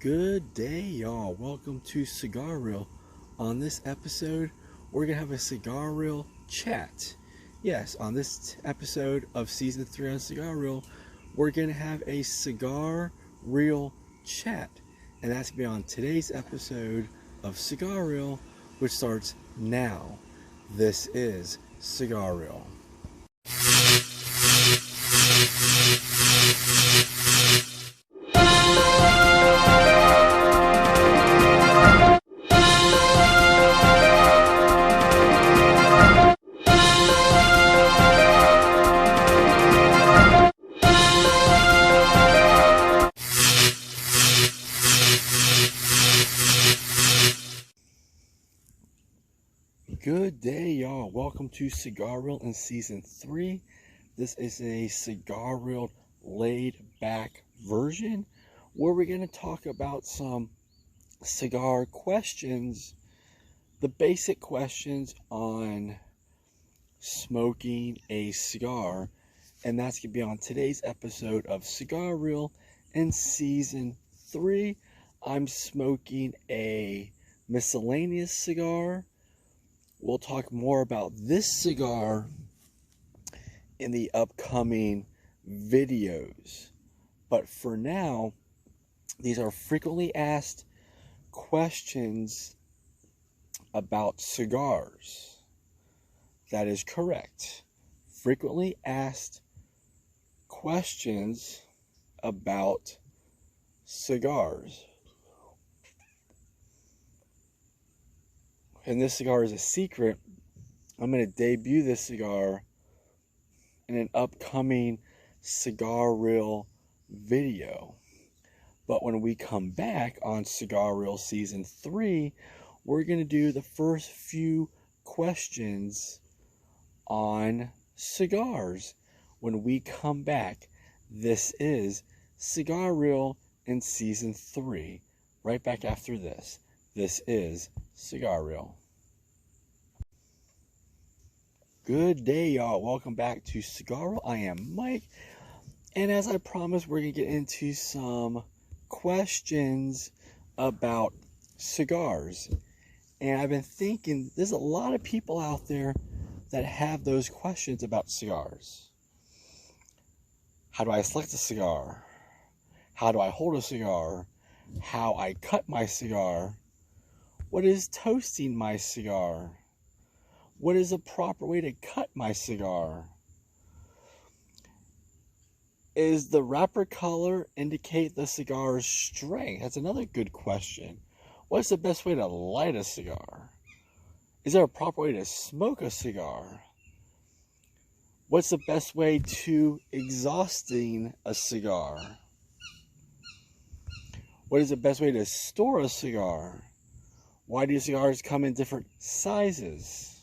Good day, y'all. Welcome to Cigarreel. On this episode, we're going to have a Cigarreel chat. Yes, on this episode of Season 3 on Cigarreel, we're going to have a Cigarreel chat. And that's going to be on today's episode of Cigarreel, which starts now. This is Cigarreel. Good day, y'all. Welcome to Cigarreel in Season 3. This is a Cigarreel laid-back version where we're going to talk about some cigar questions, the basic questions on smoking a cigar, and that's going to be on today's episode of Cigarreel in Season 3. I'm smoking a miscellaneous cigar. We'll talk more about this cigar in the upcoming videos. But for now, these are frequently asked questions about cigars. That is correct. Frequently asked questions about cigars. And this cigar is a secret. I'm going to debut this cigar in an upcoming Cigarreel video. But when we come back on Cigarreel Season 3, we're going to do the first few questions on cigars. When we come back, this is Cigarreel in Season 3. Right back after this. This is Cigarreel. Good day, y'all. Welcome back to Cigarreel. I am Mike. And as I promised, we're going to get into some questions about cigars. And I've been thinking, there's a lot of people out there that have those questions about cigars. How do I select a cigar? How do I hold a cigar? How I cut my cigar? What is toasting my cigar? What is a proper way to cut my cigar? Is the wrapper color indicate the cigar's strength? That's another good question. What's the best way to light a cigar? Is there a proper way to smoke a cigar? What's the best way to exhausting a cigar? What is the best way to store a cigar? Why do cigars come in different sizes?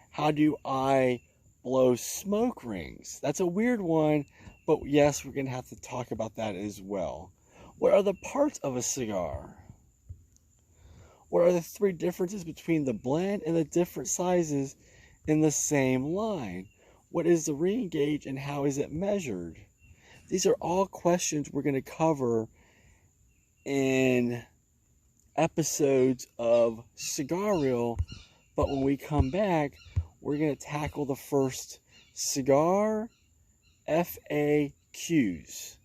How do I blow smoke rings? That's a weird one, but yes, we're going to have to talk about that as well. What are the parts of a cigar? What are the three differences between the blend and the different sizes in the same line? What is the ring gauge and how is it measured? These are all questions we're going to cover in episodes of Cigarreel, but when we come back, we're going to tackle the first cigar FAQs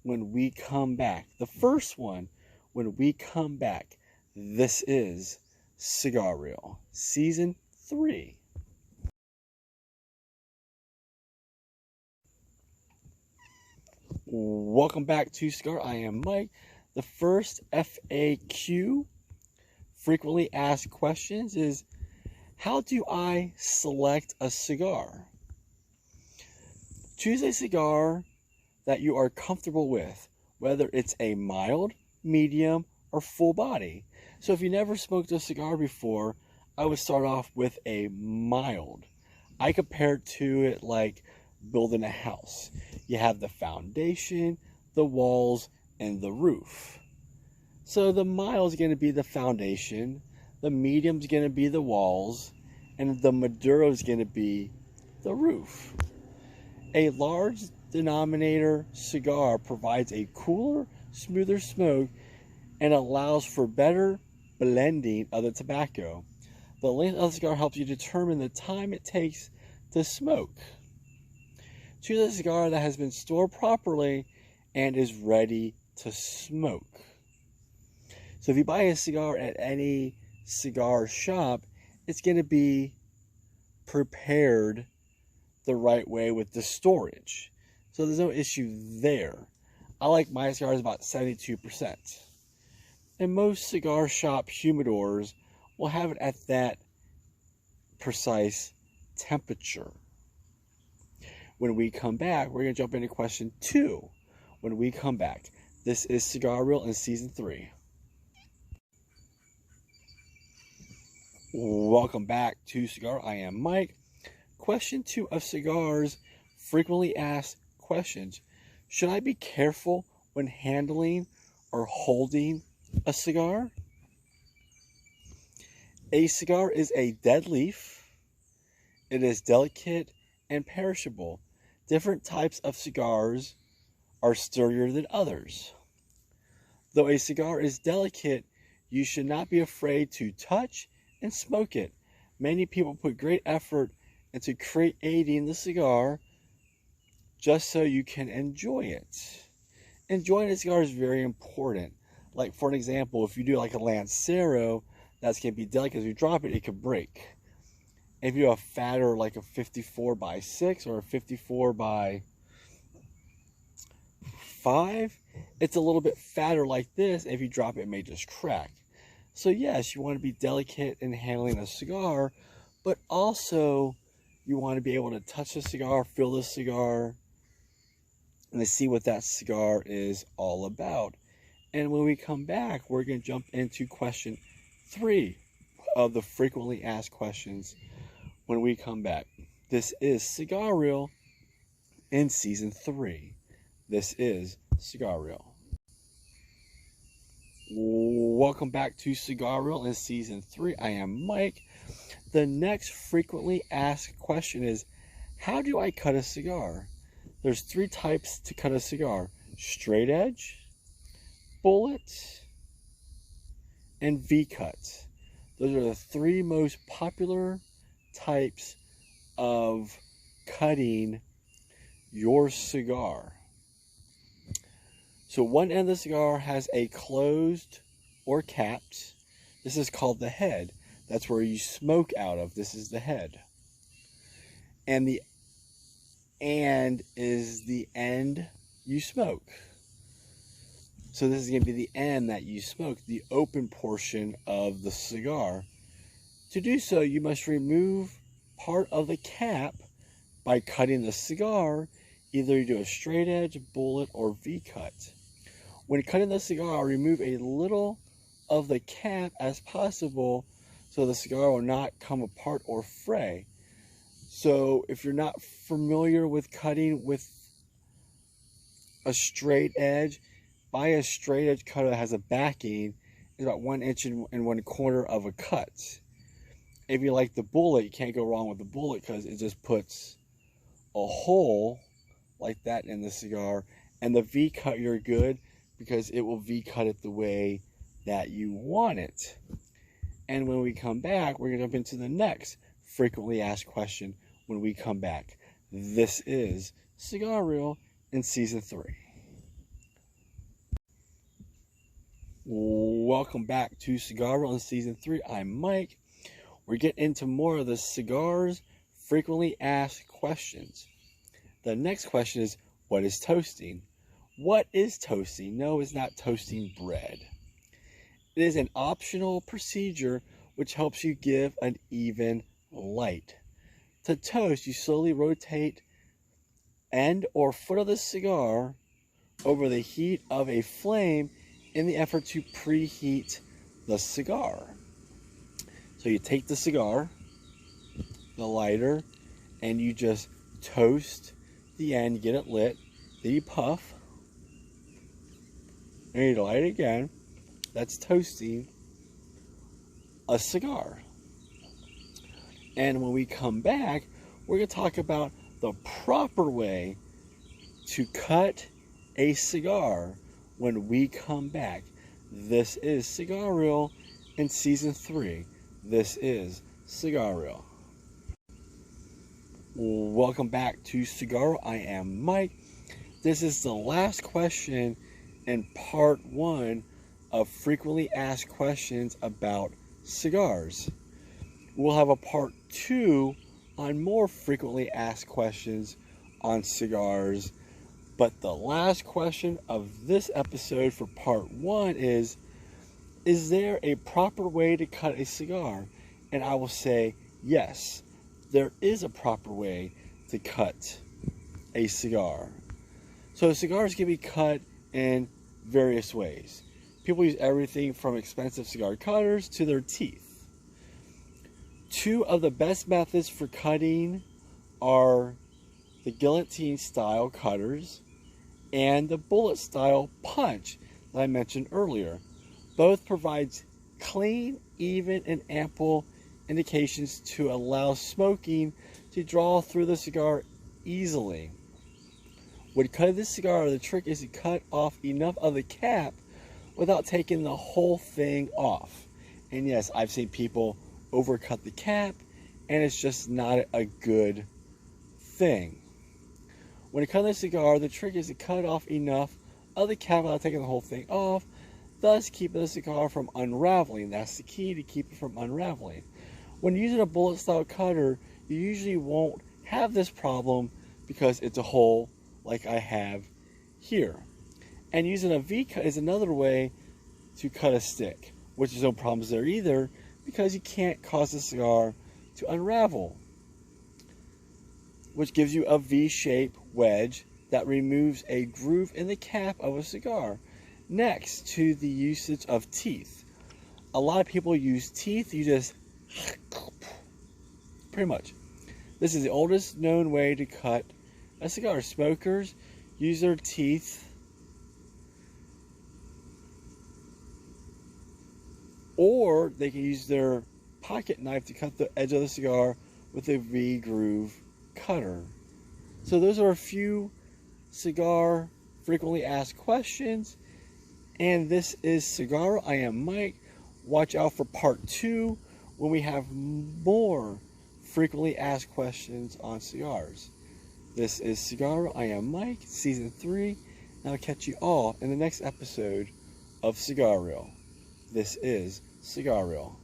when we come back. The first one, when we come back. This is Cigarreel, Season 3. Welcome back to Cigar. I am Mike. The first FAQ, frequently asked questions, is how do I select a cigar? Choose a cigar that you are comfortable with, whether it's a mild, medium, or full body. So if you never smoked a cigar before, I would start off with a mild. I compare to it like building a house. You have the foundation, the walls, and the roof. So the mild is going to be the foundation, the medium is going to be the walls, and the Maduro is going to be the roof. A large denominator cigar provides a cooler, smoother smoke, and allows for better blending of the tobacco. The length of the cigar helps you determine the time it takes to smoke. Choose a cigar that has been stored properly and is ready to smoke. So if you buy a cigar at any cigar shop, it's going to be prepared the right way with the storage. So there's no issue there. I like my cigars about 72%. And most cigar shop humidors will have it at that precise temperature. When we come back, we're going to jump into question 2. When we come back, this is Cigarreel in season 3. Welcome back to Cigar. I am Mike. Question 2 of Cigars frequently asked questions. Should I be careful when handling or holding a cigar? A cigar is a dead leaf. It is delicate and perishable. Different types of cigars are sturdier than others. Though a cigar is delicate, you should not be afraid to touch and smoke it. Many people put great effort into creating the cigar just so you can enjoy it. Enjoying a cigar is very important. Like, for an example, if you do like a Lancero, that's going to be delicate. If you drop it, it could break. If you do a fatter, like a 54 by 6 or a 54 by 5, it's a little bit fatter like this. If you drop it, it may just crack. So yes, you want to be delicate in handling a cigar, but also you want to be able to touch the cigar, feel the cigar, and to see what that cigar is all about. And when we come back, we're going to jump into question 3 of the frequently asked questions when we come back. This is Cigarreel in season 3. This is Cigarreel. Welcome back to Cigarreel in season 3. I am Mike. The next frequently asked question is, how do I cut a cigar? There's 3 types to cut a cigar: straight edge, bullet, and V-cut. Those are the 3 most popular types of cutting your cigar. So one end of the cigar has a closed or capped. This is called the head. That's where you smoke out of. This is the head. And the and is the end you smoke. So this is going to be the end that you smoke, the open portion of the cigar. To do so, you must remove part of the cap by cutting the cigar. Either you do a straight edge, bullet, or V-cut. When cutting the cigar, remove a little of the cap as possible so the cigar will not come apart or fray. So if you're not familiar with cutting with a straight edge, buy a straight edge cutter that has a backing. It's about 1 inch and 1/4 of a cut. If you like the bullet, you can't go wrong with the bullet because it just puts a hole like that in the cigar. And the V-cut, you're good because it will V-cut it the way that you want it. And when we come back, we're going to jump into the next frequently asked question when we come back. This is Cigarreel in season 3. Welcome back to Cigarreel in season 3. I'm Mike. We're getting into more of the cigars frequently asked questions. The next question is, what is toasting? What is toasting? No, it's not toasting bread. It is an optional procedure which helps you give an even light. To toast, you slowly rotate end or foot of the cigar over the heat of a flame in the effort to preheat the cigar. So you take the cigar, the lighter, and you just toast the end, get it lit, then you puff, and you light it again. That's toasting a cigar. And when we come back, we're going to talk about the proper way to cut a cigar when we come back. This is Cigarreel in Season 3. This is Cigarreel. Welcome back to Cigar. I am Mike. This is the last question in part 1 of frequently asked questions about cigars. We'll have a part 2 on more frequently asked questions on cigars. But the last question of this episode for part 1 is there a proper way to cut a cigar? And I will say, yes, there is a proper way to cut a cigar. So cigars can be cut in various ways. People use everything from expensive cigar cutters to their teeth. 2 of the best methods for cutting are the guillotine style cutters and the bullet style punch that I mentioned earlier. Both provides clean, even, and ample indications to allow smoking to draw through the cigar easily. When cutting the cigar, the trick is to cut off enough of the cap without taking the whole thing off. And yes, I've seen people overcut the cap, and it's just not a good thing. When cutting the cigar, the trick is to cut off enough of the cap without taking the whole thing off, thus keeping the cigar from unraveling. That's the key to keep it from unraveling. When using a bullet style cutter, you usually won't have this problem because it's a hole like I have here. And using a V-cut is another way to cut a stick, which is no problems there either because you can't cause the cigar to unravel, which gives you a V-shaped wedge that removes a groove in the cap of a cigar. Next to the usage of teeth. A lot of people use teeth. You just pretty much. This is the oldest known way to cut a cigar. Smokers use their teeth or they can use their pocket knife to cut the edge of the cigar with a V-groove cutter. So those are a few cigar frequently asked questions. And this is Cigar. I am Mike. Watch out for part 2 when we have more frequently asked questions on cigars. This is Cigar. I am Mike, Season 3. And I'll catch you all in the next episode of Cigarreel. This is Cigarreel.